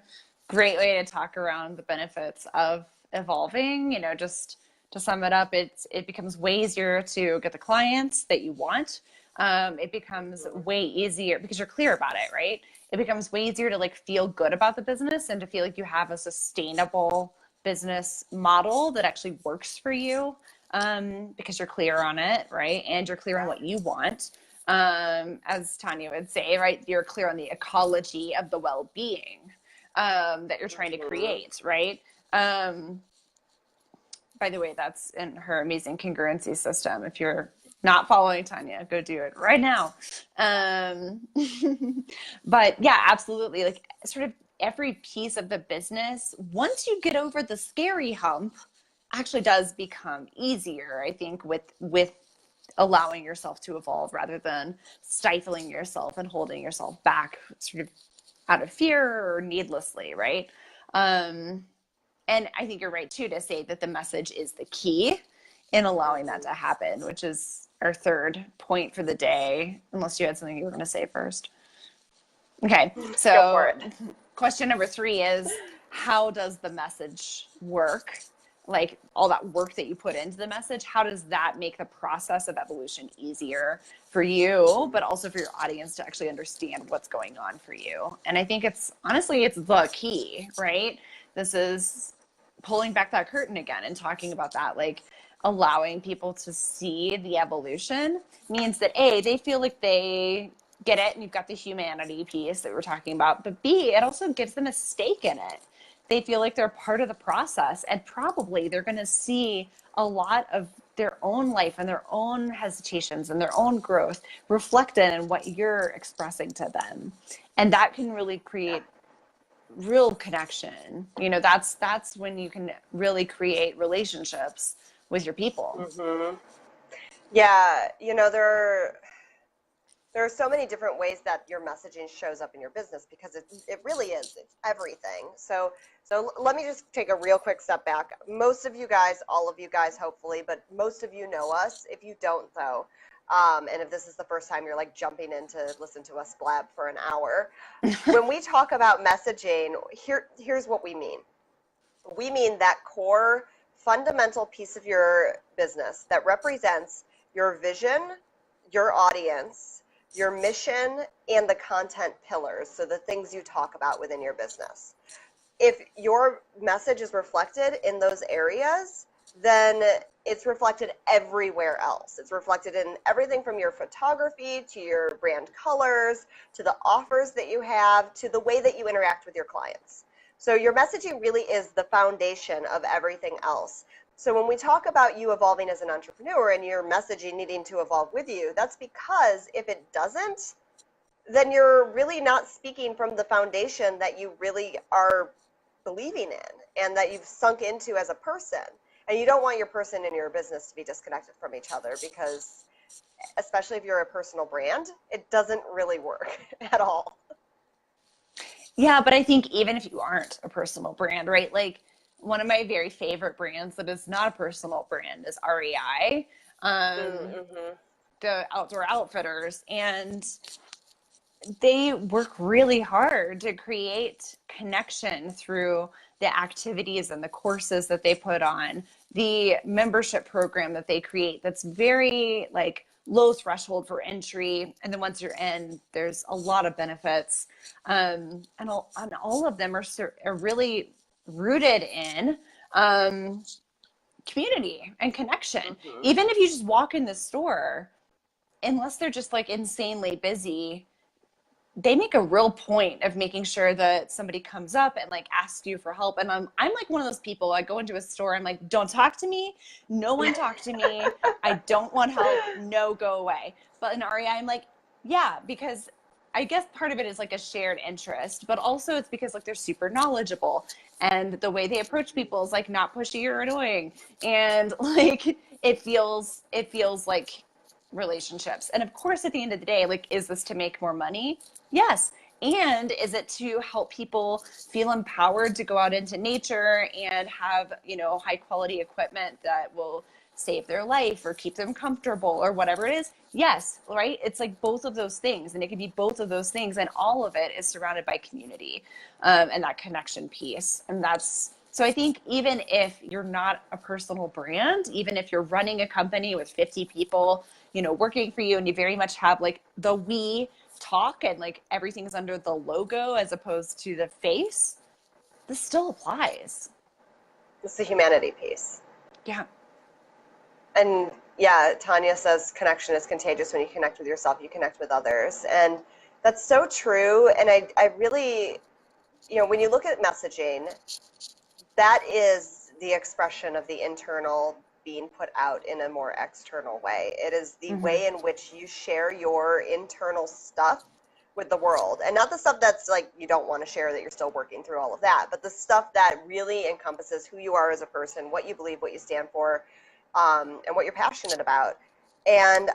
great way to talk around the benefits of evolving. You know, just to sum it up, it becomes way easier to get the clients that you want. It becomes way easier because you're clear about it, right? It becomes way easier to like feel good about the business and to feel like you have a sustainable business model that actually works for you, because you're clear on it, right? And you're clear on what you want. As Tanya would say, right? You're clear on the ecology of the well-being that you're trying to create, right? By the way, that's in her amazing congruency system. If you're not following Tanya, go do it right now. But yeah, absolutely. Like sort of every piece of the business, once you get over the scary hump, actually does become easier, I think, with allowing yourself to evolve rather than stifling yourself and holding yourself back sort of out of fear or needlessly, right? And I think you're right too to say that the message is the key in allowing that to happen, which is our third point for the day, unless you had something you were going to say first. Okay, so question number 3 is, how does the message work? Like all that work that you put into the message, how does that make the process of evolution easier for you, but also for your audience to actually understand what's going on for you? And I think it's honestly, it's the key, right? This is pulling back that curtain again and talking about that, like allowing people to see the evolution means that A, they feel like they get it and you've got the humanity piece that we're talking about, but B, it also gives them a stake in it. They feel like they're part of the process, and probably they're going to see a lot of their own life and their own hesitations and their own growth reflected in what you're expressing to them. And that can really create real connection. You know, that's when you can really create relationships with your people. Yeah, you know, there are so many different ways that your messaging shows up in your business because it really is. It's everything. So let me just take a real quick step back. Most of you guys, all of you guys, hopefully, but most of you know us. If you don't, though, and if this is the first time you're like jumping in to listen to us blab for an hour, when we talk about messaging, here's what we mean. We mean that core fundamental piece of your business that represents your vision, your audience, your mission, and the content pillars, so the things you talk about within your business. If your message is reflected in those areas, then it's reflected everywhere else. It's reflected in everything from your photography to your brand colors, to the offers that you have, to the way that you interact with your clients. So your messaging really is the foundation of everything else. So when we talk about you evolving as an entrepreneur and your messaging needing to evolve with you, that's because if it doesn't, then you're really not speaking from the foundation that you really are believing in and that you've sunk into as a person. And you don't want your person and your business to be disconnected from each other because, especially if you're a personal brand, it doesn't really work at all. Yeah, but I think even if you aren't a personal brand, right? Like one of my very favorite brands that is not a personal brand is REI, the Outdoor Outfitters, and they work really hard to create connection through the activities and the courses that they put on, the membership program that they create that's very like low threshold for entry, and then once you're in, there's a lot of benefits, and all of them are really rooted in community and connection. Even if you just walk in the store, unless they're just like insanely busy, they make a real point of making sure that somebody comes up and like asks you for help. And I'm like one of those people, I go into a store, I'm like, don't talk to me. No one talk to me. I don't want help. No, go away. But in REI, I'm like, yeah, because I guess part of it is like a shared interest, but also it's because like they're super knowledgeable and the way they approach people is like not pushy or annoying. And like, it feels like relationships. And of course, at the end of the day, like, is this to make more money? Yes. And is it to help people feel empowered to go out into nature and have, you know, high quality equipment that will save their life or keep them comfortable or whatever it is. Yes, right? It's like both of those things, and it can be both of those things, and all of it is surrounded by community, and that connection piece. And that's, so I think even if you're not a personal brand, even if you're running a company with 50 people, you know, working for you, and you very much have like the we talk and like everything's under the logo as opposed to the face, this still applies. It's the humanity piece. Yeah. And yeah, Tanya says connection is contagious. When you connect with yourself, you connect with others. And that's so true. And I really, you know, when you look at messaging, that is the expression of the internal being put out in a more external way. It is the way in which you share your internal stuff with the world. And not the stuff that's like you don't want to share, that you're still working through all of that, but the stuff that really encompasses who you are as a person, what you believe, what you stand for, and what you're passionate about. And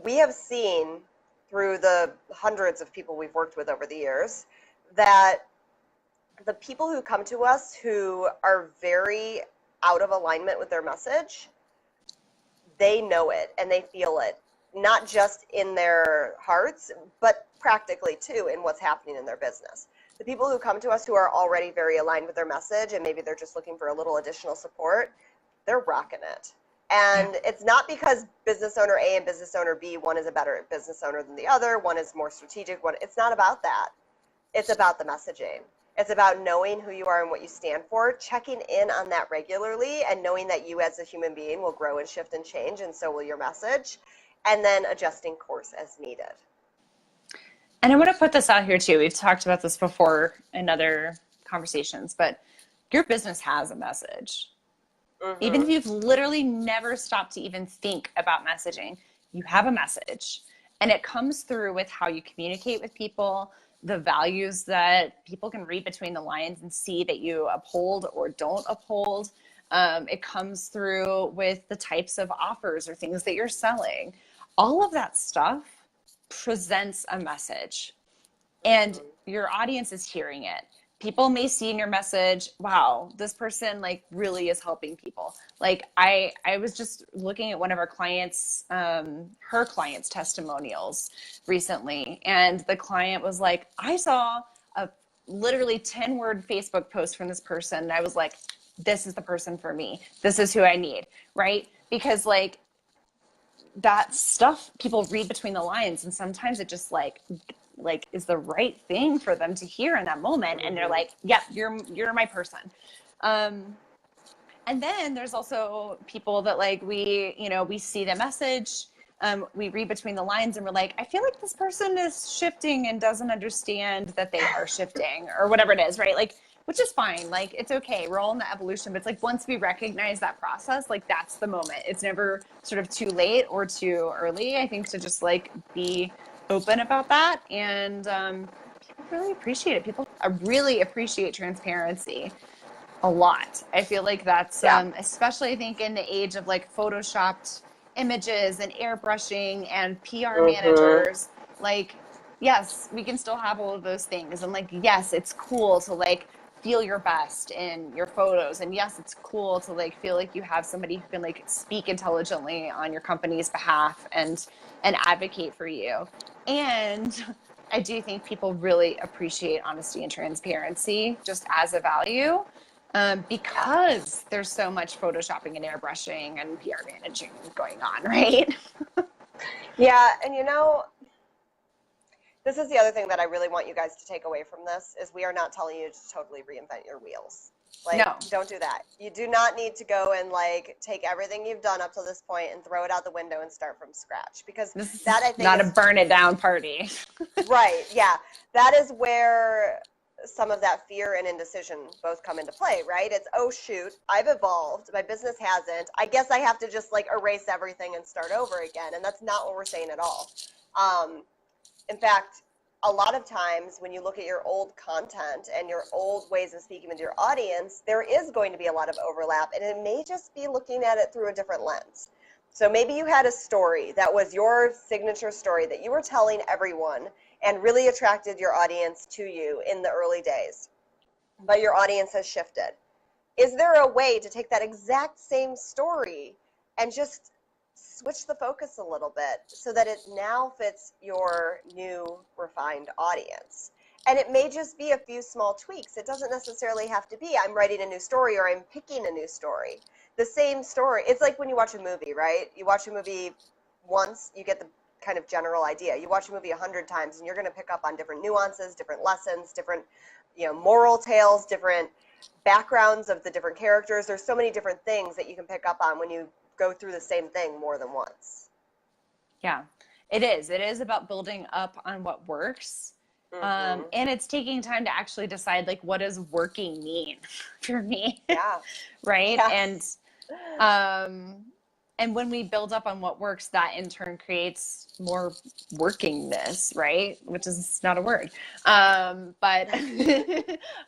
we have seen through the hundreds of people we've worked with over the years that the people who come to us who are very out of alignment with their message, they know it and they feel it, not just in their hearts, but practically too in what's happening in their business. The people who come to us who are already very aligned with their message and maybe they're just looking for a little additional support, they're rocking it. And it's not because business owner A and business owner B, one is a better business owner than the other, one is more strategic, it's not about that. It's about the messaging. It's about knowing who you are and what you stand for, checking in on that regularly, and knowing that you as a human being will grow and shift and change, and so will your message, and then adjusting course as needed. And I want to put this out here too. We've talked about this before in other conversations, but your business has a message. Even if you've literally never stopped to even think about messaging, you have a message. And it comes through with how you communicate with people, the values that people can read between the lines and see that you uphold or don't uphold. It comes through with the types of offers or things that you're selling. All of that stuff presents a message, and your audience is hearing it. People may see in your message, wow, this person like really is helping people. Like I was just looking at one of our clients, her client's testimonials recently. And the client was like, I saw a literally 10-word Facebook post from this person. And I was like, this is the person for me. This is who I need, right? Because like that stuff people read between the lines, and sometimes it just like is the right thing for them to hear in that moment, and they're like, yep, you're my person. And then there's also people that like we see the message, we read between the lines, and we're like, I feel like this person is shifting and doesn't understand that they are shifting, or whatever it is, right? Like, which is fine. Like, it's okay. We're all in the evolution, but it's like once we recognize that process, like that's the moment. It's never sort of too late or too early, I think, to just like be open about that. And people really appreciate it. People really appreciate transparency a lot. I feel like that's especially I think in the age of like photoshopped images and airbrushing and PR managers, like, yes, we can still have all of those things. And like, yes, it's cool to like feel your best in your photos. And yes, it's cool to like feel like you have somebody who can like speak intelligently on your company's behalf and advocate for you. And I do think people really appreciate honesty and transparency just as a value, because there's so much photoshopping and airbrushing and PR managing going on, right? Yeah, and you know, this is the other thing that I really want you guys to take away from this is we are not telling you to totally reinvent your wheels. Like, no. Don't do that. You do not need to go and like take everything you've done up to this point and throw it out the window and start from scratch, because this that, I think, not a burn it down party. Right. Yeah. That is where some of that fear and indecision both come into play, right? It's, oh shoot, I've evolved, my business hasn't, I guess I have to just like erase everything and start over again. And that's not what we're saying at all. In fact, a lot of times when you look at your old content and your old ways of speaking with your audience, there is going to be a lot of overlap, and it may just be looking at it through a different lens. So maybe you had a story that was your signature story that you were telling everyone and really attracted your audience to you in the early days, but your audience has shifted. is there a way to take that exact same story and just switch the focus a little bit so that it now fits your new refined audience? And it may just be a few small tweaks. It doesn't necessarily have to be I'm writing a new story or I'm picking a new story. The same story. It's like when you watch a movie, right? You watch a movie once, you get the kind of general idea. You watch a movie 100 times and you're going to pick up on different nuances, different lessons, different, moral tales, different backgrounds of the different characters. There's so many different things that you can pick up on when you go through the same thing more than once. Yeah, it is. It is about building up on what works. And it's taking time to actually decide, like, what does working mean for me? Yeah. Right. Yes. And when we build up on what works, that in turn creates more workingness, right? Which is not a word. But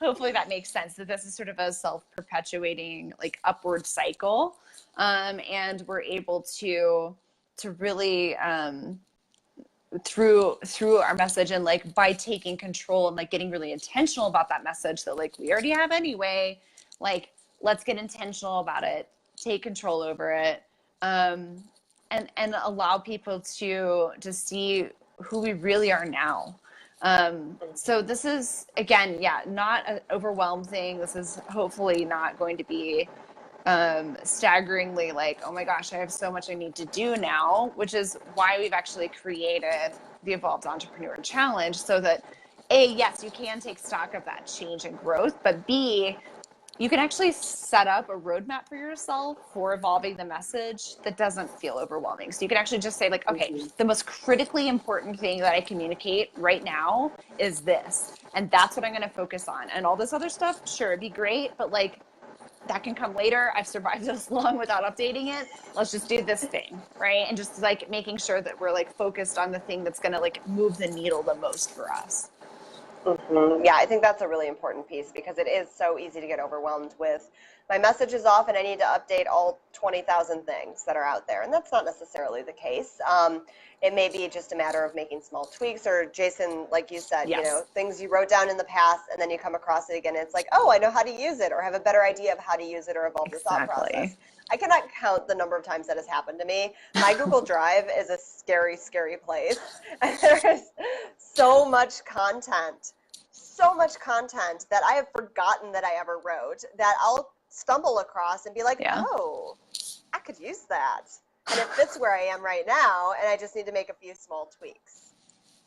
hopefully that makes sense, that this is sort of a self-perpetuating, like, upward cycle. And we're able to really, through our message, and like by taking control and like getting really intentional about that message that like we already have anyway, like, let's get intentional about it, take control over it, and allow people to see who we really are now. So this is, again, not an overwhelmed thing. This is hopefully not going to be staggeringly like, oh my gosh, I have so much I need to do now, which is why we've actually created the Evolved Entrepreneur Challenge, so that A, yes, you can take stock of that change and growth, but B, you can actually set up a roadmap for yourself for evolving the message that doesn't feel overwhelming. So you can actually just say, like, okay, the most critically important thing that I communicate right now is this, and that's what I'm going to focus on. And all this other stuff, sure, it'd be great, but like, that can come later. I've survived this long without updating it. Let's just do this thing, right? And just like making sure that we're like focused on the thing that's going to like move the needle the most for us. Yeah, I think that's a really important piece, because it is so easy to get overwhelmed with my message is off and I need to update all 20,000 things that are out there. And that's not necessarily the case. It may be just a matter of making small tweaks, or Jason, like you said, Yes. things you wrote down in the past and then you come across it again. And it's like, oh, I know how to use it, or have a better idea of how to use it, or evolve the thought process. I cannot count the number of times that has happened to me. My Google Drive is a scary, scary place. And there is so much content that I have forgotten that I ever wrote, that I'll stumble across and be like, oh, I could use that. And it fits where I am right now, and I just need to make a few small tweaks.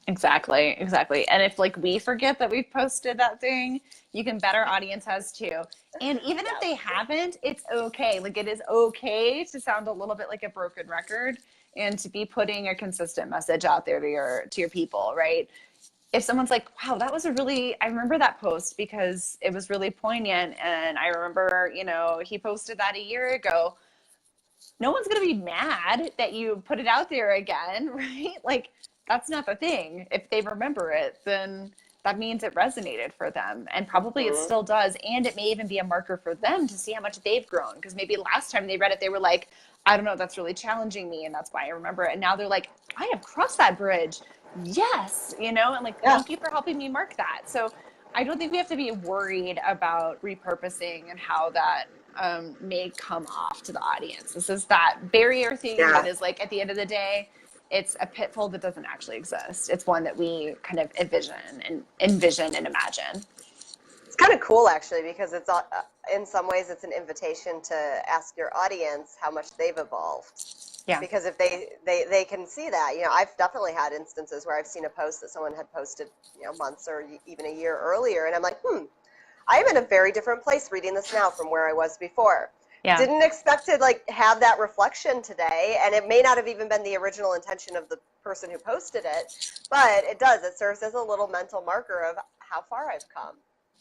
Exactly. And if like we forget that we've posted that thing, you can bet our audience has too. And even if they haven't, it's okay. Like, it is okay to sound a little bit like a broken record and to be putting a consistent message out there to your people, right? If someone's like, wow, I remember that post because it was really poignant, and I remember, he posted that a year ago. No one's going to be mad that you put it out there again, right? Like, that's not the thing. If they remember it, then that means it resonated for them, and probably it still does. And it may even be a marker for them to see how much they've grown, because maybe last time they read it, they were like, I don't know, that's really challenging me, and that's why I remember it. And now they're like, I have crossed that bridge. Yes, and like, thank you for helping me mark that. So I don't think we have to be worried about repurposing and how that may come off to the audience. This is that barrier thing that is like, at the end of the day, it's a pitfall that doesn't actually exist. It's one that we kind of envision and imagine. It's kind of cool, actually, because it's in some ways it's an invitation to ask your audience how much they've evolved. Yeah. Because if they can see that, I've definitely had instances where I've seen a post that someone had posted, months or even a year earlier, and I'm like, I am in a very different place reading this now from where I was before. Yeah. Didn't expect to like have that reflection today, and it may not have even been the original intention of the person who posted it, but it does. It serves as a little mental marker of how far I've come,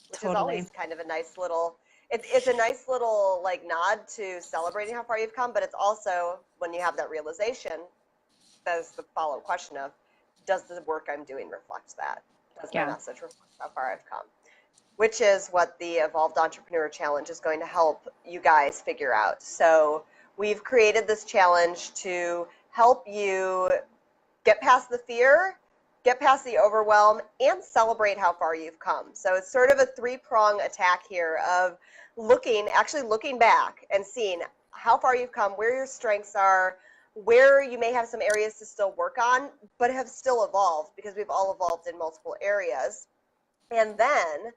which is always kind of a nice little. It's a nice little like nod to celebrating how far you've come, but it's also, when you have that realization, there's the follow-up question of, does the work I'm doing reflect that? Does my message reflect how far I've come? Which is what the Evolved Entrepreneur Challenge is going to help you guys figure out. So we've created this challenge to help you get past the fear get past the overwhelm, and celebrate how far you've come. So it's sort of a three-prong attack here of actually looking back and seeing how far you've come, where your strengths are, where you may have some areas to still work on, but have still evolved, because we've all evolved in multiple areas. And then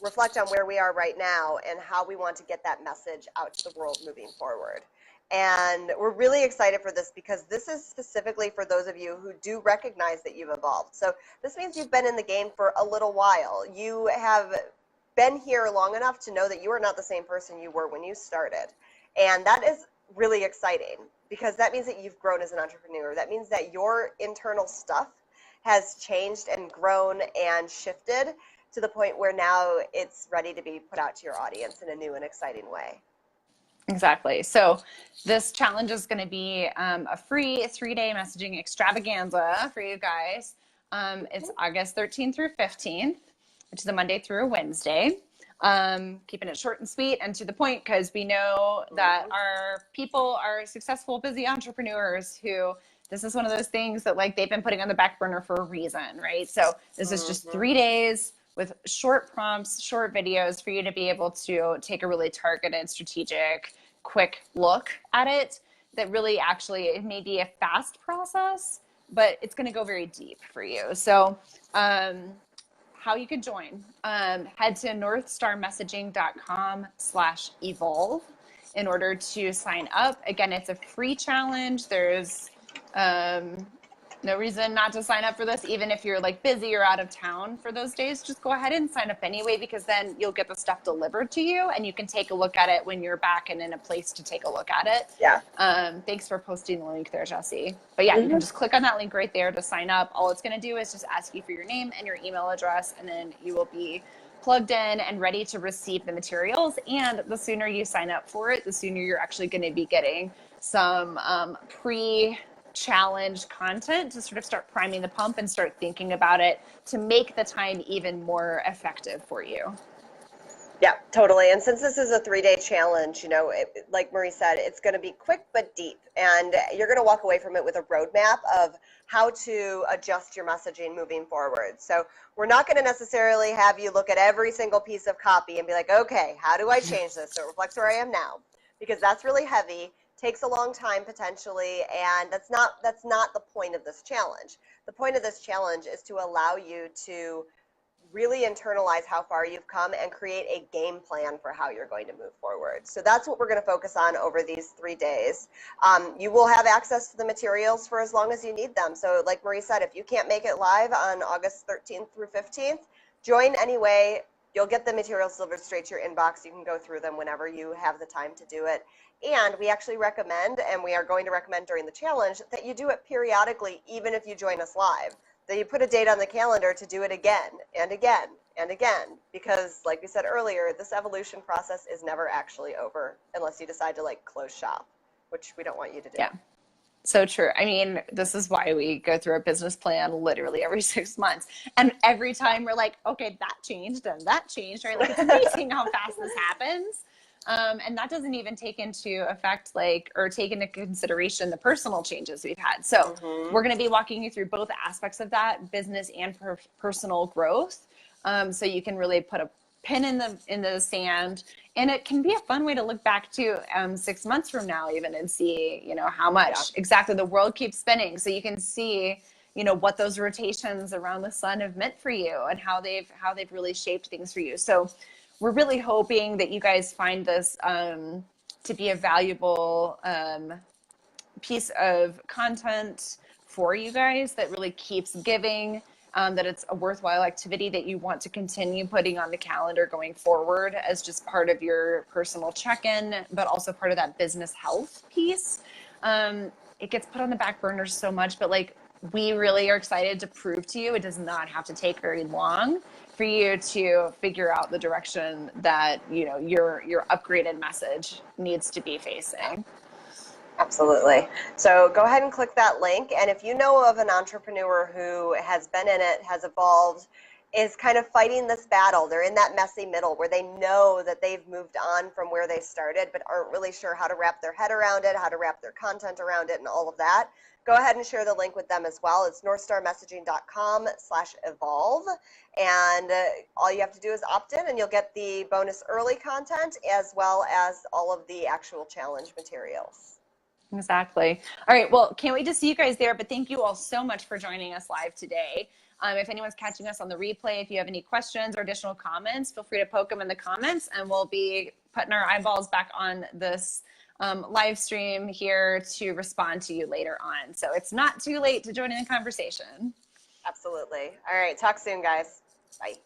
reflect on where we are right now and how we want to get that message out to the world moving forward. And we're really excited for this, because this is specifically for those of you who do recognize that you've evolved. So this means you've been in the game for a little while. You have been here long enough to know that you are not the same person you were when you started. And that is really exciting, because that means that you've grown as an entrepreneur. That means that your internal stuff has changed and grown and shifted to the point where now it's ready to be put out to your audience in a new and exciting way. Exactly. So this challenge is going to be a free 3-day messaging extravaganza for you guys. It's August 13th through 15th, which is a Monday through a Wednesday. Keeping it short and sweet and to the point, because we know that our people are successful, busy entrepreneurs who this is one of those things that like they've been putting on the back burner for a reason, right? So this is just 3 days with short prompts, short videos for you to be able to take a really targeted, strategic, quick look at it that really actually, it may be a fast process, but it's going to go very deep for you. So how you could join, head to northstarmessaging.com/evolve in order to sign up. Again, it's a free challenge. There's no reason not to sign up for this, even if you're like busy or out of town for those days. Just go ahead and sign up anyway, because then you'll get the stuff delivered to you and you can take a look at it when you're back and in a place to take a look at it. Yeah. Thanks for posting the link there, Jessie. But yeah, you can just click on that link right there to sign up. All it's going to do is just ask you for your name and your email address, and then you will be plugged in and ready to receive the materials. And the sooner you sign up for it, the sooner you're actually going to be getting some pre-challenge content to sort of start priming the pump and start thinking about it to make the time even more effective for you. Yeah, totally. And since this is a 3-day challenge, like Marie said, it's going to be quick but deep. And you're going to walk away from it with a roadmap of how to adjust your messaging moving forward. So we're not going to necessarily have you look at every single piece of copy and be like, okay, how do I change this so it reflects where I am now? Because that's really heavy, takes a long time potentially, and that's not the point of this challenge. The point of this challenge is to allow you to really internalize how far you've come and create a game plan for how you're going to move forward. So that's what we're going to focus on over these 3 days. You will have access to the materials for as long as you need them. So like Marie said, if you can't make it live on August 13th through 15th, join anyway. You'll get the materials delivered straight to your inbox. You can go through them whenever you have the time to do it. And we actually recommend, and we are going to recommend during the challenge, that you do it periodically, even if you join us live. That you put a date on the calendar to do it again and again and again, because like we said earlier, this evolution process is never actually over unless you decide to like close shop, which we don't want you to do. Yeah, so true. I mean, this is why we go through a business plan literally every 6 months. And every time we're like, okay, that changed and that changed, right? Like it's amazing how fast this happens. And that doesn't even take into effect or take into consideration the personal changes we've had. So we're going to be walking you through both aspects of that, business and personal growth. So you can really put a pin in the sand, and it can be a fun way to look back to 6 months from now even and see, how much exactly the world keeps spinning. So you can see, what those rotations around the sun have meant for you and how they've really shaped things for you. So we're really hoping that you guys find this to be a valuable piece of content for you guys that really keeps giving, that it's a worthwhile activity that you want to continue putting on the calendar going forward as just part of your personal check-in, but also part of that business health piece. It gets put on the back burner so much, but we really are excited to prove to you it does not have to take very long for you to figure out the direction that your upgraded message needs to be facing. Absolutely. So go ahead and click that link, and if you know of an entrepreneur who has been in it, has evolved, is kind of fighting this battle. They're in that messy middle where they know that they've moved on from where they started, but aren't really sure how to wrap their head around it, how to wrap their content around it, and all of that. Go ahead and share the link with them as well. It's northstarmessaging.com/evolve. And all you have to do is opt in, and you'll get the bonus early content as well as all of the actual challenge materials. Exactly. All right. Well, can't wait to see you guys there. But thank you all so much for joining us live today. If anyone's catching us on the replay, if you have any questions or additional comments, feel free to poke them in the comments, and we'll be putting our eyeballs back on this live stream here to respond to you later on. So it's not too late to join in the conversation. Absolutely. All right. Talk soon, guys. Bye.